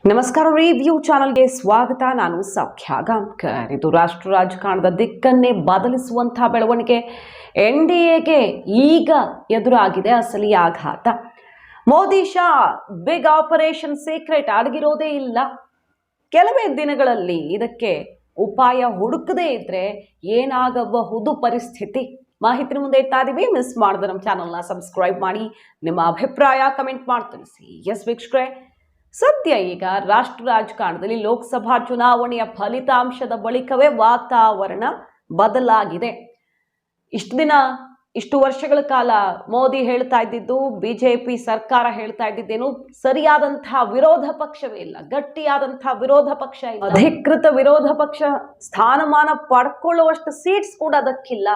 ನಮಸ್ಕಾರ. ರಿವ್ಯೂ ಚಾನಲ್ಗೆ ಸ್ವಾಗತ. ನಾನು ಸೌಖ್ಯ ಗಾಂವ್ಕರ್. ಇದು ರಾಷ್ಟ್ರ ರಾಜಕಾರಣದ ದಿಕ್ಕನ್ನೇ ಬದಲಿಸುವಂತಹ ಬೆಳವಣಿಗೆ. NDAಗೆ ಈಗ ಎದುರಾಗಿದೆ ಅಸಲಿ ಆಘಾತ. Modi Shah big operation secret ಅಡಗಿರೋದೇ ಇಲ್ಲ. ಕೆಲವೇ ದಿನಗಳಲ್ಲಿ ಇದಕ್ಕೆ ಉಪಾಯ ಹುಡುಕದೇ ಇದ್ರೆ ಏನಾಗಬಹುದು ಪರಿಸ್ಥಿತಿ? ಮಾಹಿತಿ ಮುಂದೆ ಇಡ್ತಾ ಇದೀವಿ. ಮಿಸ್ ಮಾಡಿದ್ರೆ ನಮ್ಮ ಚಾನಲ್ನ ಸಬ್ಸ್ಕ್ರೈಬ್ ಮಾಡಿ, ನಿಮ್ಮ ಅಭಿಪ್ರಾಯ ಕಮೆಂಟ್ ಮಾಡಿ ತಿಳಿಸಿ. ಎಸ್ ವೀಕ್ಷಕರೇ, ಸದ್ಯ ಈಗ ರಾಷ್ಟ್ರ ರಾಜಕಾರಣದಲ್ಲಿ ಲೋಕಸಭಾ ಚುನಾವಣೆಯ ಫಲಿತಾಂಶದ ಬಳಿಕವೇ ವಾತಾವರಣ ಬದಲಾಗಿದೆ. ಇಷ್ಟು ವರ್ಷಗಳ ಕಾಲ ಮೋದಿ ಹೇಳ್ತಾ ಇದ್ದಿದ್ದು, ಬಿಜೆಪಿ ಸರ್ಕಾರ ಹೇಳ್ತಾ ಇದ್ದಿದ್ದೇನು, ಸರಿಯಾದಂತಹ ವಿರೋಧ ಪಕ್ಷವೇ ಇಲ್ಲ, ಗಟ್ಟಿಯಾದಂತಹ ವಿರೋಧ ಪಕ್ಷ ಇಲ್ಲ, ಅಧಿಕೃತ ವಿರೋಧ ಪಕ್ಷ ಸ್ಥಾನಮಾನ ಪಡ್ಕೊಳ್ಳುವಷ್ಟು ಸೀಟ್ಸ್ ಕೂಡ ಅದಕ್ಕಿಲ್ಲ,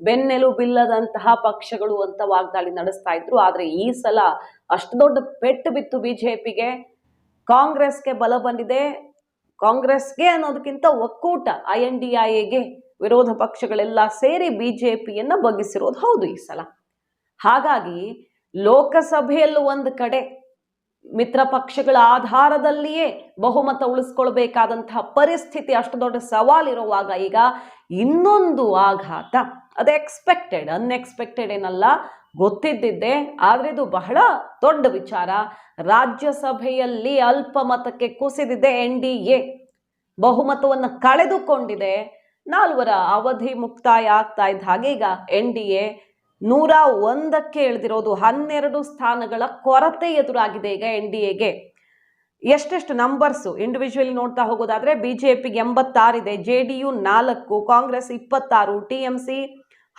ಬೆನ್ನೆಲುಬಿಲ್ಲದಂತಹ ಪಕ್ಷಗಳು ಅಂತ ವಾಗ್ದಾಳಿ ನಡೆಸ್ತಾ ಇದ್ರು. ಆದ್ರೆ ಈ ಸಲ ಅಷ್ಟು ದೊಡ್ಡ ಪೆಟ್ಟು ಬಿತ್ತು ಬಿಜೆಪಿಗೆ. ಕಾಂಗ್ರೆಸ್ಗೆ ಬಲ ಬಂದಿದೆ. ಕಾಂಗ್ರೆಸ್ಗೆ ಅನ್ನೋದಕ್ಕಿಂತ ಒಕ್ಕೂಟ INDIAಗೆ ವಿರೋಧ ಪಕ್ಷಗಳೆಲ್ಲ ಸೇರಿ ಬಿಜೆಪಿಯನ್ನ ಬಗ್ಗಿಸಿರೋದು ಹೌದು ಈ ಸಲ. ಹಾಗಾಗಿ ಲೋಕಸಭೆಯಲ್ಲೂ ಒಂದು ಕಡೆ ಮಿತ್ರ ಪಕ್ಷಗಳ ಆಧಾರದಲ್ಲಿಯೇ ಬಹುಮತ ಉಳಿಸ್ಕೊಳ್ಬೇಕಾದಂತಹ ಪರಿಸ್ಥಿತಿ, ಅಷ್ಟು ದೊಡ್ಡ ಸವಾಲಿರುವಾಗ ಈಗ ಇನ್ನೊಂದು ಆಘಾತ. ಅದು ಎಕ್ಸ್ಪೆಕ್ಟೆಡ್, ಅನ್ಎಕ್ಸ್ಪೆಕ್ಟೆಡ್ ಏನಲ್ಲ, ಗೊತ್ತಿದ್ದಿದ್ದೆ. ಆದ್ರೆ ಇದು ಬಹಳ ದೊಡ್ಡ ವಿಚಾರ. ರಾಜ್ಯಸಭೆಯಲ್ಲಿ ಅಲ್ಪಮತಕ್ಕೆ ಕುಸಿದಿದೆ NDA, ಬಹುಮತವನ್ನು ಕಳೆದುಕೊಂಡಿದೆ. 4ರ ಅವಧಿ ಮುಕ್ತಾಯ ಆಗ್ತಾ ಇದ್ದ ಹಾಗೆ ಈಗ NDA 101ಕ್ಕೆ ಇಳಿದಿರೋದು. 12 ಸ್ಥಾನಗಳ ಕೊರತೆ ಎದುರಾಗಿದೆ ಈಗ NDAಗೆ. ಎಷ್ಟೆಷ್ಟು ನಂಬರ್ಸು ಇಂಡಿವಿಜುವಲಿ ನೋಡ್ತಾ ಹೋಗೋದಾದ್ರೆ ಬಿಜೆಪಿಗೆ 86 ಇದೆ, JDU 4, Congress 26, TMC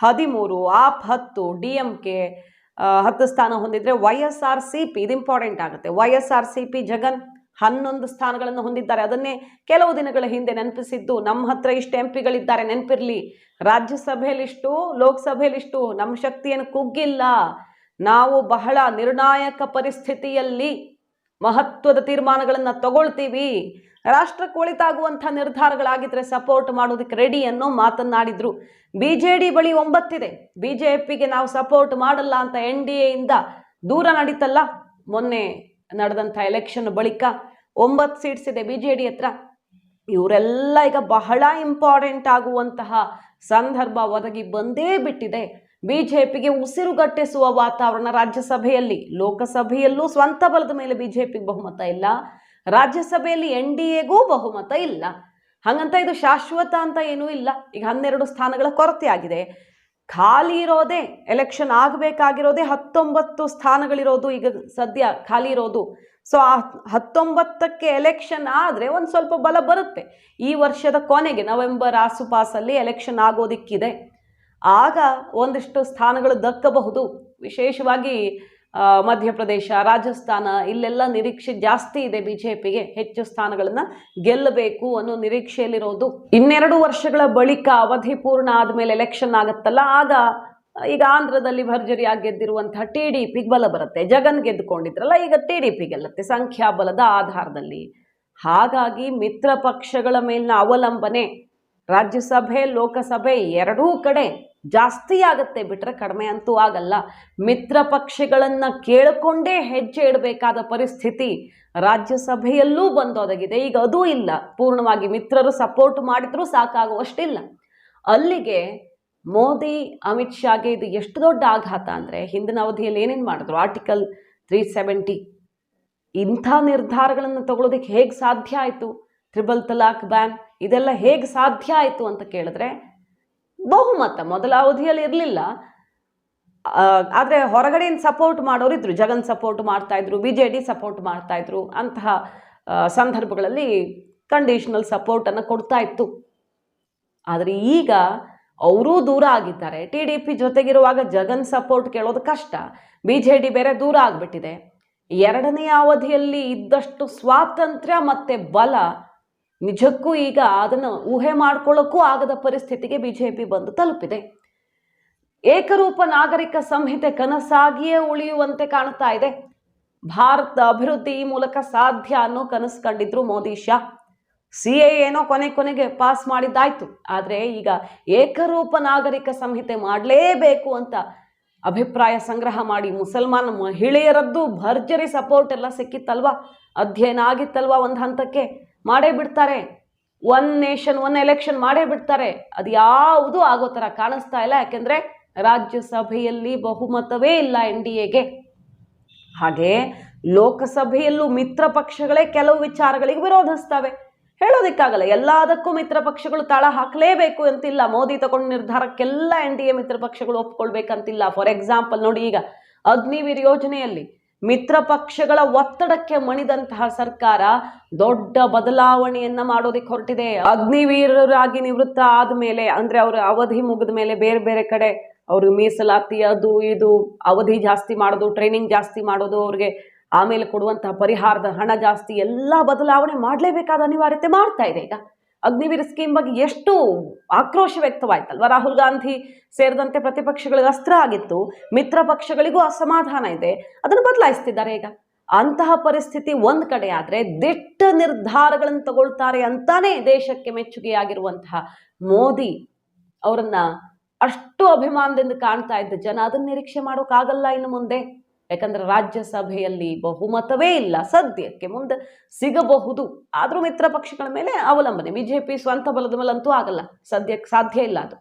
13, AAP 10, DMK 10 ಸ್ಥಾನ ಹೊಂದಿದ್ರೆ, YSRCP ಇದು ಇಂಪಾರ್ಟೆಂಟ್ ಆಗುತ್ತೆ. YSRCP ಜಗನ್ 11 ಸ್ಥಾನಗಳನ್ನು ಹೊಂದಿದ್ದಾರೆ. ಅದನ್ನೇ ಕೆಲವು ದಿನಗಳ ಹಿಂದೆ ನೆನಪಿಸಿದ್ದು, ನಮ್ಮ ಹತ್ರ ಇಷ್ಟು MP ಗಳಿದ್ದಾರೆ, ನೆನಪಿರ್ಲಿ, ರಾಜ್ಯಸಭೆಯಲ್ಲಿ ಇಷ್ಟು, ಲೋಕಸಭೆಯಲ್ಲಿ ಇಷ್ಟು, ನಮ್ಮ ಶಕ್ತಿಯನ್ನು ಕುಗ್ಗಿಲ್ಲ, ನಾವು ಬಹಳ ನಿರ್ಣಾಯಕ ಪರಿಸ್ಥಿತಿಯಲ್ಲಿ ಮಹತ್ವದ ತೀರ್ಮಾನಗಳನ್ನು ತಗೊಳ್ತೀವಿ, ರಾಷ್ಟ್ರಕ್ಕೆ ಒಳಿತಾಗುವಂತಹ ನಿರ್ಧಾರಗಳಾಗಿದ್ರೆ ಸಪೋರ್ಟ್ ಮಾಡೋದಕ್ಕೆ ರೆಡಿ ಅನ್ನೋ ಮಾತನ್ನಾಡಿದ್ರು. BJD ಬಳಿ 9 ಇದೆ, ಬಿಜೆಪಿಗೆ ನಾವು ಸಪೋರ್ಟ್ ಮಾಡಲ್ಲ ಅಂತ NDAಯಿಂದ ದೂರ ನಡೀತಲ್ಲ. ಮೊನ್ನೆ ನಡೆದಂಥ ಎಲೆಕ್ಷನ್ ಬಳಿಕ 9 ಸೀಟ್ಸ್ ಇದೆ BJD ಹತ್ರ. ಇವರೆಲ್ಲ ಈಗ ಬಹಳ ಇಂಪಾರ್ಟೆಂಟ್ ಆಗುವಂತಹ ಸಂದರ್ಭ ಒದಗಿ ಬಂದೇ ಬಿಟ್ಟಿದೆ. ಬಿಜೆಪಿಗೆ ಉಸಿರುಗಟ್ಟಿಸುವ ವಾತಾವರಣ ರಾಜ್ಯಸಭೆಯಲ್ಲಿ. ಲೋಕಸಭೆಯಲ್ಲೂ ಸ್ವಂತ ಬಲದ ಮೇಲೆ ಬಿಜೆಪಿಗೆ ಬಹುಮತ ಇಲ್ಲ, ರಾಜ್ಯಸಭೆಯಲ್ಲಿ NDAಗೂ ಬಹುಮತ ಇಲ್ಲ. ಹಾಗಂತ ಇದು ಶಾಶ್ವತ ಅಂತ ಏನೂ ಇಲ್ಲ. ಈಗ 12 ಸ್ಥಾನಗಳ ಕೊರತೆ ಆಗಿದೆ. ಖಾಲಿ ಇರೋದೇ, ಎಲೆಕ್ಷನ್ ಆಗಬೇಕಾಗಿರೋದೇ 19 ಸ್ಥಾನಗಳಿರೋದು ಈಗ ಸದ್ಯ ಖಾಲಿ ಇರೋದು. ಸೊ ಆ 19ಕ್ಕೆ ಎಲೆಕ್ಷನ್ ಆದರೆ ಒಂದು ಸ್ವಲ್ಪ ಬಲ ಬರುತ್ತೆ. ಈ ವರ್ಷದ ಕೊನೆಗೆ ನವೆಂಬರ್ ಆಸುಪಾಸಲ್ಲಿ ಎಲೆಕ್ಷನ್ ಆಗೋದಿಕ್ಕಿದೆ. ಆಗ ಒಂದಿಷ್ಟು ಸ್ಥಾನಗಳು ದಕ್ಕಬಹುದು. ವಿಶೇಷವಾಗಿ ಮಧ್ಯಪ್ರದೇಶ, ರಾಜಸ್ಥಾನ, ಇಲ್ಲೆಲ್ಲ ನಿರೀಕ್ಷೆ ಜಾಸ್ತಿ ಇದೆ ಬಿಜೆಪಿಗೆ. ಹೆಚ್ಚು ಸ್ಥಾನಗಳನ್ನ ಗೆಲ್ಲಬೇಕು ಅನ್ನೋ ನಿರೀಕ್ಷೆಯಲ್ಲಿರೋದು. 2 ವರ್ಷಗಳ ಬಳಿಕ ಅವಧಿ ಪೂರ್ಣ ಆದ್ಮೇಲೆ ಎಲೆಕ್ಷನ್ ಆಗತ್ತಲ್ಲ, ಆಗ ಈಗ ಆಂಧ್ರದಲ್ಲಿ ಭರ್ಜರಿಯಾಗಿ ಗೆದ್ದಿರುವಂತಹ TDPಗೆ ಬಲ ಬರುತ್ತೆ. ಜಗನ್ ಗೆದ್ದುಕೊಂಡಿದ್ರಲ್ಲ, ಈಗ TDP ಗೆಲ್ಲುತ್ತೆ ಸಂಖ್ಯಾಬಲದ ಆಧಾರದಲ್ಲಿ. ಹಾಗಾಗಿ ಮಿತ್ರ ಪಕ್ಷಗಳ ಮೇಲಿನ ಅವಲಂಬನೆ ರಾಜ್ಯಸಭೆ ಲೋಕಸಭೆ ಎರಡೂ ಕಡೆ ಜಾಸ್ತಿ ಆಗುತ್ತೆ, ಬಿಟ್ರೆ ಕಡಿಮೆ ಅಂತೂ ಆಗಲ್ಲ. ಮಿತ್ರ ಪಕ್ಷಗಳನ್ನ ಕೇಳಿಕೊಂಡೇ ಹೆಜ್ಜೆ ಇಡಬೇಕಾದ ಪರಿಸ್ಥಿತಿ ರಾಜ್ಯಸಭೆಯಲ್ಲೂ ಬಂದೊದಗಿದೆ. ಈಗ ಅದೂ ಇಲ್ಲ. ಪೂರ್ಣವಾಗಿ ಮಿತ್ರರು ಸಪೋರ್ಟ್ ಮಾಡಿದ್ರೂ ಸಾಕಾಗುವಷ್ಟಿಲ್ಲ. ಅಲ್ಲಿಗೆ ಮೋದಿ ಅಮಿತ್ ಶಾಗೆ ಇದು ಎಷ್ಟು ದೊಡ್ಡ ಆಘಾತ ಅಂದರೆ, ಹಿಂದಿನ ಅವಧಿಯಲ್ಲಿ ಏನೇನು ಮಾಡಿದ್ರು, ಆರ್ಟಿಕಲ್ 370 ಇಂಥ ನಿರ್ಧಾರಗಳನ್ನು ತಗೊಳ್ಳೋದಕ್ಕೆ ಹೇಗೆ ಸಾಧ್ಯ ಆಯಿತು, ಟ್ರಿಬಲ್ ತಲಾಕ್ ಬ್ಯಾನ್, ಇದೆಲ್ಲ ಹೇಗೆ ಸಾಧ್ಯ ಆಯಿತು ಅಂತ ಕೇಳಿದ್ರೆ, ಬಹುಮತ ಮೊದಲ ಅವಧಿಯಲ್ಲಿ ಇರಲಿಲ್ಲ. ಆದರೆ ಹೊರಗಡೆಯಿಂದ ಸಪೋರ್ಟ್ ಮಾಡೋರಿದ್ರು. ಜಗನ್ ಸಪೋರ್ಟ್ ಮಾಡ್ತಾ ಇದ್ರು, BJD ಸಪೋರ್ಟ್ ಮಾಡ್ತಾ ಇದ್ರು. ಅಂತಹ ಸಂದರ್ಭಗಳಲ್ಲಿ ಕಂಡೀಷನಲ್ ಸಪೋರ್ಟನ್ನು ಕೊಡ್ತಾ ಇತ್ತು. ಆದರೆ ಈಗ ಅವರೂ ದೂರ ಆಗಿದ್ದಾರೆ. TDP ಜೊತೆಗಿರುವಾಗ ಜಗನ್ ಸಪೋರ್ಟ್ ಕೇಳೋದು ಕಷ್ಟ. BJD ಬೇರೆ ದೂರ ಆಗಿಬಿಟ್ಟಿದೆ. 2ನೇ ಅವಧಿಯಲ್ಲಿ ಇದ್ದಷ್ಟು ಸ್ವಾತಂತ್ರ್ಯ ಮತ್ತೆ ಬಲ ನಿಜಕ್ಕೂ ಈಗ ಅದನ್ನು ಊಹೆ ಮಾಡ್ಕೊಳ್ಳೋಕ್ಕೂ ಆಗದ ಪರಿಸ್ಥಿತಿಗೆ ಬಿಜೆಪಿ ಬಂದು ತಲುಪಿದೆ. ಏಕರೂಪ ನಾಗರಿಕ ಸಂಹಿತೆ ಕನಸಾಗಿಯೇ ಉಳಿಯುವಂತೆ ಕಾಣ್ತಾ ಇದೆ. ಭಾರತ ಅಭಿವೃದ್ಧಿ ಈ ಮೂಲಕ ಸಾಧ್ಯ ಅನ್ನೋ ಕನಸು ಕಂಡಿದ್ರು ಮೋದಿ ಶಾ. CAA ಏನೋ ಕೊನೆಗೆ ಪಾಸ್ ಮಾಡಿದ್ದಾಯ್ತು. ಆದರೆ ಈಗ ಏಕರೂಪ ನಾಗರಿಕ ಸಂಹಿತೆ ಮಾಡಲೇಬೇಕು ಅಂತ ಅಭಿಪ್ರಾಯ ಸಂಗ್ರಹ ಮಾಡಿ ಮುಸಲ್ಮಾನ್ ಮಹಿಳೆಯರದ್ದು ಭರ್ಜರಿ ಸಪೋರ್ಟ್ ಎಲ್ಲ ಸಿಕ್ಕಿತ್ತಲ್ವಾ, ಅಧ್ಯಯನ ಆಗಿತ್ತಲ್ವಾ, ಒಂದು ಹಂತಕ್ಕೆ ಮಾಡೇ ಬಿಡ್ತಾರೆ. ಒನ್ ನೇಷನ್ ಒನ್ ಎಲೆಕ್ಷನ್ ಮಾಡೇ ಬಿಡ್ತಾರೆ. ಅದು ಯಾವುದೂ ಆಗೋ ಥರ ಕಾಣಿಸ್ತಾ ಇಲ್ಲ. ಯಾಕೆಂದರೆ ರಾಜ್ಯಸಭೆಯಲ್ಲಿ ಬಹುಮತವೇ ಇಲ್ಲ NDAಗೆ. ಹಾಗೆ ಲೋಕಸಭೆಯಲ್ಲೂ ಮಿತ್ರ ಪಕ್ಷಗಳೇ ಕೆಲವು ವಿಚಾರಗಳಿಗೆ ವಿರೋಧಿಸ್ತವೆ. ಹೇಳೋದಕ್ಕಾಗಲ್ಲ, ಎಲ್ಲದಕ್ಕೂ ಮಿತ್ರ ಪಕ್ಷಗಳು ತಾಳ ಹಾಕಲೇಬೇಕು ಅಂತಿಲ್ಲ. ಮೋದಿ ತಗೊಂಡ ನಿರ್ಧಾರಕ್ಕೆಲ್ಲ NDA ಮಿತ್ರ ಪಕ್ಷಗಳು ಒಪ್ಕೊಳ್ಬೇಕಂತಿಲ್ಲ. ಫಾರ್ ಎಕ್ಸಾಂಪಲ್ ನೋಡಿ, ಈಗ ಅಗ್ನಿವೀರ್ ಯೋಜನೆಯಲ್ಲಿ ಮಿತ್ರ ಪಕ್ಷಗಳ ಒತ್ತಡಕ್ಕೆ ಮಣಿದಂತಹ ಸರ್ಕಾರ ದೊಡ್ಡ ಬದಲಾವಣೆಯನ್ನ ಮಾಡೋದಕ್ಕೆ ಹೊರಟಿದೆ. ಅಗ್ನಿವೀರರಾಗಿ ನಿವೃತ್ತ ಆದ್ಮೇಲೆ, ಅಂದ್ರೆ ಅವರ ಅವಧಿ ಮುಗಿದ ಮೇಲೆ ಬೇರೆ ಬೇರೆ ಕಡೆ ಅವ್ರಿಗೆ ಮೀಸಲಾತಿ ಅದು ಇದು ಅವಧಿ ಜಾಸ್ತಿ ಮಾಡೋದು, ಟ್ರೈನಿಂಗ್ ಜಾಸ್ತಿ ಮಾಡೋದು, ಅವ್ರಿಗೆ ಆಮೇಲೆ ಕೊಡುವಂತಹ ಪರಿಹಾರದ ಹಣ ಜಾಸ್ತಿ, ಎಲ್ಲ ಬದಲಾವಣೆ ಮಾಡಲೇಬೇಕಾದ ಅನಿವಾರ್ಯತೆ ಮಾಡ್ತಾ ಇದೆ. ಈಗ ಅಗ್ನಿವೀರ್ ಸ್ಕೀಮ್ ಬಗ್ಗೆ ಎಷ್ಟು ಆಕ್ರೋಶ ವ್ಯಕ್ತವಾಯ್ತಲ್ವ. ರಾಹುಲ್ ಗಾಂಧಿ ಸೇರಿದಂತೆ ಪ್ರತಿಪಕ್ಷಗಳಿಗೆ ಅಸ್ತ್ರ ಆಗಿತ್ತು, ಮಿತ್ರ ಪಕ್ಷಗಳಿಗೂ ಅಸಮಾಧಾನ ಇದೆ, ಅದನ್ನು ಬದಲಾಯಿಸ್ತಿದ್ದಾರೆ. ಈಗ ಅಂತಹ ಪರಿಸ್ಥಿತಿ ಒಂದ್ ಕಡೆ ಆದ್ರೆ, ದಿಟ್ಟ ನಿರ್ಧಾರಗಳನ್ನು ತಗೊಳ್ತಾರೆ ಅಂತಾನೆ ದೇಶಕ್ಕೆ ಮೆಚ್ಚುಗೆಯಾಗಿರುವಂತಹ ಮೋದಿ ಅವರನ್ನ ಅಷ್ಟು ಅಭಿಮಾನದಿಂದ ಕಾಣ್ತಾ ಇದ್ದ ಜನ ಅದನ್ನ ನಿರೀಕ್ಷೆ ಮಾಡೋಕ್ಕಾಗಲ್ಲ ಇನ್ನು ಮುಂದೆ. ಯಾಕಂದ್ರೆ ರಾಜ್ಯಸಭೆಯಲ್ಲಿ ಬಹುಮತವೇ ಇಲ್ಲ ಸದ್ಯಕ್ಕೆ. ಮುಂದೆ ಸಿಗಬಹುದು, ಆದ್ರೂ ಮಿತ್ರ ಪಕ್ಷಗಳ ಮೇಲೆ ಅವಲಂಬನೆ. ಬಿಜೆಪಿ ಸ್ವಂತ ಬಲದ ಮೇಲಂತೂ ಆಗಲ್ಲ, ಸದ್ಯಕ್ಕೆ ಸಾಧ್ಯ ಇಲ್ಲ ಅದು.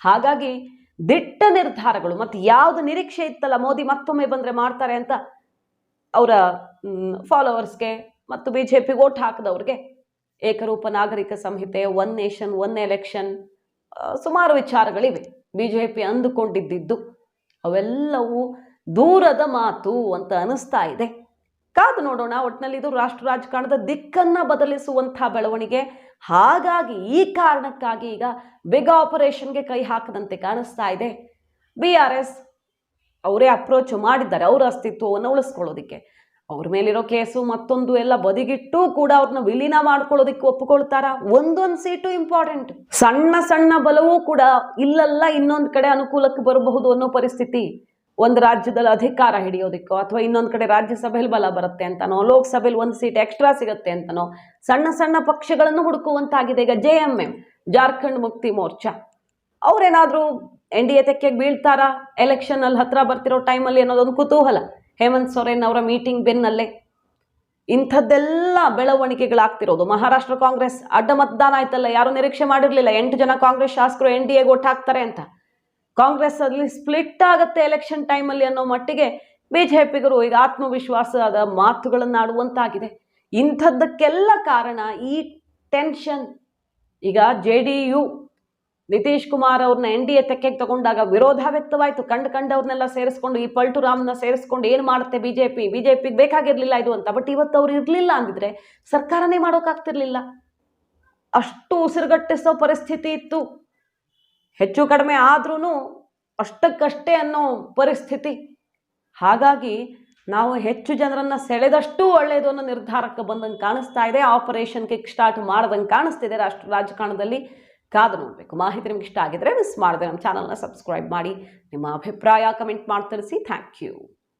ಹಾಗಾಗಿ ದಿಟ್ಟ ನಿರ್ಧಾರಗಳು, ಮತ್ತು ಯಾವ್ದು ನಿರೀಕ್ಷೆ ಇತ್ತಲ್ಲ ಮೋದಿ ಮತ್ತೊಮ್ಮೆ ಬಂದ್ರೆ ಮಾಡ್ತಾರೆ ಅಂತ ಅವರ ಫಾಲೋವರ್ಸ್ಗೆ ಮತ್ತು ಬಿಜೆಪಿ ವೋಟ್ ಹಾಕಿದವ್ರಿಗೆ, ಏಕರೂಪ ನಾಗರಿಕ ಸಂಹಿತೆ, ಒನ್ ನೇಷನ್ ಒನ್ ಎಲೆಕ್ಷನ್, ಸುಮಾರು ವಿಚಾರಗಳಿವೆ ಬಿಜೆಪಿ ಅಂದುಕೊಂಡಿದ್ದು. ಅವೆಲ್ಲವೂ ದೂರದ ಮಾತು ಅಂತ ಅನಿಸ್ತಾ ಇದೆ. ಕಾದು ನೋಡೋಣ. ಒಟ್ಟಿನಲ್ಲಿ ಇದು ರಾಷ್ಟ್ರ ರಾಜಕಾರಣದ ದಿಕ್ಕನ್ನ ಬದಲಿಸುವಂತಹ ಬೆಳವಣಿಗೆ. ಹಾಗಾಗಿ ಈ ಕಾರಣಕ್ಕಾಗಿ ಈಗ ಬಿಗ್ ಆಪರೇಷನ್ಗೆ ಕೈ ಹಾಕದಂತೆ ಕಾಣಿಸ್ತಾ ಇದೆ. BRS ಅವರೇ ಅಪ್ರೋಚ್ ಮಾಡಿದ್ದಾರೆ ಅವರ ಅಸ್ತಿತ್ವವನ್ನು ಉಳಿಸ್ಕೊಳ್ಳೋದಿಕ್ಕೆ. ಅವ್ರ ಮೇಲಿರೋ ಕೇಸು ಮತ್ತೊಂದು ಎಲ್ಲ ಬದಿಗಿಟ್ಟು ಕೂಡ ಅವ್ರನ್ನ ವಿಲೀನ ಮಾಡ್ಕೊಳ್ಳೋದಿಕ್ಕೆ ಒಪ್ಪಿಕೊಳ್ತಾರ. ಒಂದೊಂದು ಸೀಟು ಇಂಪಾರ್ಟೆಂಟ್. ಸಣ್ಣ ಸಣ್ಣ ಬಲವೂ ಕೂಡ ಇಲ್ಲಲ್ಲ ಇನ್ನೊಂದು ಕಡೆ ಅನುಕೂಲಕ್ಕೆ ಬರಬಹುದು ಅನ್ನೋ ಪರಿಸ್ಥಿತಿ. ಒಂದು ರಾಜ್ಯದಲ್ಲಿ ಅಧಿಕಾರ ಹಿಡಿಯೋದಿಕ್ಕೋ, ಅಥವಾ ಇನ್ನೊಂದು ಕಡೆ ರಾಜ್ಯಸಭೆಯಲ್ಲಿ ಬಲ ಬರುತ್ತೆ ಅಂತನೋ, ಲೋಕಸಭೆಯಲ್ಲಿ ಒಂದು ಸೀಟ್ ಎಕ್ಸ್ಟ್ರಾ ಸಿಗುತ್ತೆ ಅಂತನೋ ಸಣ್ಣ ಸಣ್ಣ ಪಕ್ಷಗಳನ್ನು ಹುಡುಕುವಂತಾಗಿದೆ. ಈಗ JMM, Jharkhand Mukti Morcha, ಅವ್ರೇನಾದ್ರೂ NDA ತೆಕ್ಕೆಗೆ ಬೀಳ್ತಾರಾ election ಅಲ್ಲಿ ಹತ್ರ ಬರ್ತಿರೋ ಟೈಮಲ್ಲಿ ಅನ್ನೋದೊಂದು ಕುತೂಹಲ. ಹೇಮಂತ್ ಸೊರೇನ್ ಅವರ ಮೀಟಿಂಗ್ ಬೆನ್ನಲ್ಲೇ ಇಂಥದ್ದೆಲ್ಲ ಬೆಳವಣಿಗೆಗಳಾಗ್ತಿರೋದು. ಮಹಾರಾಷ್ಟ್ರ ಕಾಂಗ್ರೆಸ್ ಅಡ್ಡ ಮತದಾನ ಆಯ್ತಲ್ಲ, ಯಾರು ನಿರೀಕ್ಷೆ ಮಾಡಿರ್ಲಿಲ್ಲ 8 ಜನ ಕಾಂಗ್ರೆಸ್ ಶಾಸಕರು NDAಗೆ ಓಟ್ ಹಾಕ್ತಾರೆ ಅಂತ. ಕಾಂಗ್ರೆಸ್ ಅಲ್ಲಿ ಸ್ಪ್ಲಿಟ್ ಆಗುತ್ತೆ ಎಲೆಕ್ಷನ್ ಟೈಮಲ್ಲಿ ಅನ್ನೋ ಮಟ್ಟಿಗೆ ಬಿಜೆಪಿಗರು ಈಗ ಆತ್ಮವಿಶ್ವಾಸದ ಮಾತುಗಳನ್ನು ಆಡುವಂತಾಗಿದೆ. ಇಂಥದ್ದಕ್ಕೆಲ್ಲ ಕಾರಣ ಈ ಟೆನ್ಷನ್. ಈಗ JDU ನಿತೀಶ್ ಕುಮಾರ್ ಅವ್ರನ್ನ NDA ತೆಕ್ಕೆಗೆ ತಗೊಂಡಾಗ ವಿರೋಧ ವ್ಯಕ್ತವಾಯಿತು. ಕಂಡವ್ರನ್ನೆಲ್ಲ ಸೇರಿಸ್ಕೊಂಡು, ಈ ಪಲ್ಟು ರಾಮ್ನ ಸೇರಿಸ್ಕೊಂಡು ಏನು ಮಾಡುತ್ತೆ ಬಿಜೆಪಿಗೆ ಬೇಕಾಗಿರ್ಲಿಲ್ಲ ಇದು ಅಂತ. ಬಟ್ ಇವತ್ತು ಅವ್ರು ಇರ್ಲಿಲ್ಲ ಅಂದಿದ್ರೆ ಸರ್ಕಾರನೇ ಮಾಡೋಕ್ಕಾಗ್ತಿರ್ಲಿಲ್ಲ. ಅಷ್ಟು ಉಸಿರುಗಟ್ಟಿಸೋ ಪರಿಸ್ಥಿತಿ ಇತ್ತು. ಹೆಚ್ಚು ಕಡಿಮೆ ಆದ್ರೂ ಅಷ್ಟಕ್ಕಷ್ಟೇ ಅನ್ನೋ ಪರಿಸ್ಥಿತಿ. ಹಾಗಾಗಿ ನಾವು ಹೆಚ್ಚು ಜನರನ್ನ ಸೆಳೆದಷ್ಟು ಒಳ್ಳೆಯದು ಅನ್ನೋ ನಿರ್ಧಾರಕ್ಕೆ ಬಂದಂಗೆ ಕಾಣಿಸ್ತಾ ಇದೆ. ಆಪರೇಷನ್ ಕಿಕ್ ಸ್ಟಾರ್ಟ್ ಮಾಡ್ದಂಗೆ ಕಾಣಿಸ್ತಿದೆ ರಾಷ್ಟ್ರ ರಾಜಕಾರಣದಲ್ಲಿ. ಕಾದು ನೋಡಬೇಕು. ಮಾಹಿತಿ ನಿಮ್ಗೆ ಇಷ್ಟ ಆಗಿದ್ರೆ ಮಿಸ್ ಮಾಡದೆ ನಮ್ಮ ಚಾನಲ್ನ ಸಬ್ಸ್ಕ್ರೈಬ್ ಮಾಡಿ. ನಿಮ್ಮ ಅಭಿಪ್ರಾಯ ಕಮೆಂಟ್ ಮಾಡಿ ತಿಳಿಸಿ. Thank you.